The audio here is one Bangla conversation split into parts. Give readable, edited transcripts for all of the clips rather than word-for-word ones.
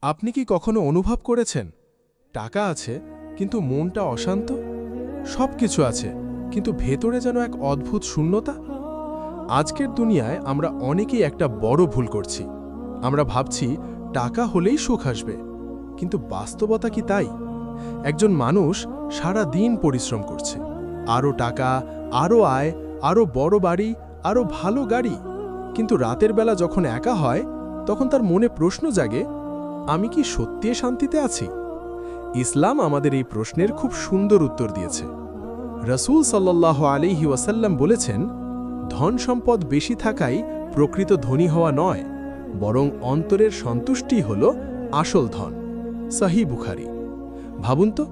আপনি কি কখনো অনুভব করেছেন টাকা আছে কিন্তু মনটা অশান্ত? সব কিছু আছে কিন্তু ভেতরে যেন এক অদ্ভুত শূন্যতা। আজকের দুনিয়ায় আমরা অনেকেই একটা বড় ভুল করছি। আমরা ভাবছি টাকা হলেই সুখ আসবে, কিন্তু বাস্তবতা কি তাই? একজন মানুষ সারা দিন পরিশ্রম করছে, আরও টাকা, আরও আয়, আরও বড় বাড়ি, আরও ভালো গাড়ি, কিন্তু রাতের বেলা যখন একা হয় তখন তার মনে প্রশ্ন জাগে, আমি কি সত্যি শান্তিতে আছি? ইসলাম আমাদের এই প্রশ্নের খুব সুন্দর উত্তর দিয়েছে। রাসূল সাল্লাল্লাহু আলাইহি ওয়াসাল্লাম বলেছেন, ধন সম্পদ বেশি থাকাই প্রকৃত ধনী হওয়া নয়, বরং অন্তরের সন্তুষ্টি হল আসল ধন। সহিহ বুখারী। ভাবুন তো,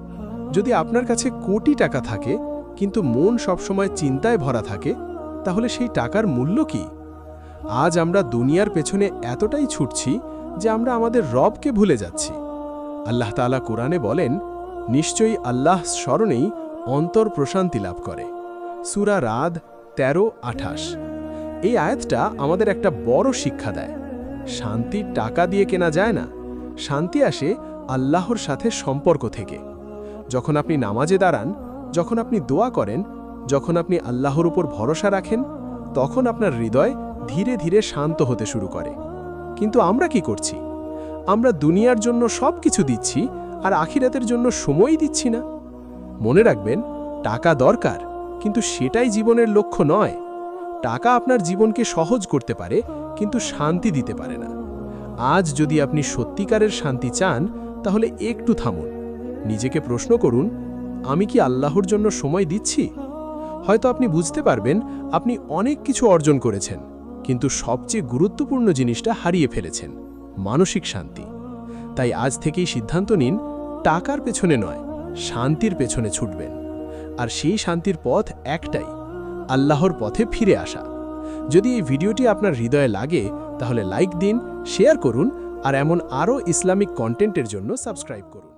যদি আপনার কাছে কোটি টাকা থাকে কিন্তু মন সবসময় চিন্তায় ভরা থাকে, তাহলে সেই টাকার মূল্য কি? আজ আমরা দুনিয়ার পেছনে এতটাই ছুটছি যে আমরা আমাদের রবকে ভুলে যাচ্ছি। আল্লাহ তাআলা কোরআনে বলেন, নিশ্চয়ই আল্লাহ স্মরণেই অন্তর প্রশান্তি লাভ করে। সূরা রাদ 13-28। এই আয়াতটা আমাদের একটা বড় শিক্ষা দেয়। শান্তি টাকা দিয়ে কেনা যায় না, শান্তি আসে আল্লাহর সাথে সম্পর্ক থেকে। যখন আপনি নামাজে দাঁড়ান, যখন আপনি দোয়া করেন, যখন আপনি আল্লাহর উপর ভরসা রাখেন, তখন আপনার হৃদয় ধীরে ধীরে শান্ত হতে শুরু করে। কিন্তু আমরা কি করছি? আমরা দুনিয়ার জন্য সব কিছু দিচ্ছি আর আখিরাতের জন্য সময়ই দিচ্ছি না। মনে রাখবেন, টাকা দরকার, কিন্তু সেটাই জীবনের লক্ষ্য নয়। টাকা আপনার জীবনকে সহজ করতে পারে, কিন্তু শান্তি দিতে পারে না। আজ যদি আপনি সত্যিকারের শান্তি চান, তাহলে একটু থামুন, নিজেকে প্রশ্ন করুন, আমি কি আল্লাহর জন্য সময় দিচ্ছি? হয়তো আপনি বুঝতে পারবেন আপনি অনেক কিছু অর্জন করেছেন, কিন্তু সবচেয়ে গুরুত্বপূর্ণ জিনিসটা হারিয়ে ফেলেছেন, মানসিক শান্তি। তাই আজ থেকেই সিদ্ধান্ত নিন, টাকার পেছনে নয়, শান্তির পেছনে ছুটবেন। আর সেই শান্তির পথ একটাই, আল্লাহর পথে ফিরে আসা। যদি এই ভিডিওটি আপনার হৃদয়ে লাগে, তাহলে লাইক দিন, শেয়ার করুন, আর এমন আরও ইসলামিক কন্টেন্টের জন্য সাবস্ক্রাইব করুন।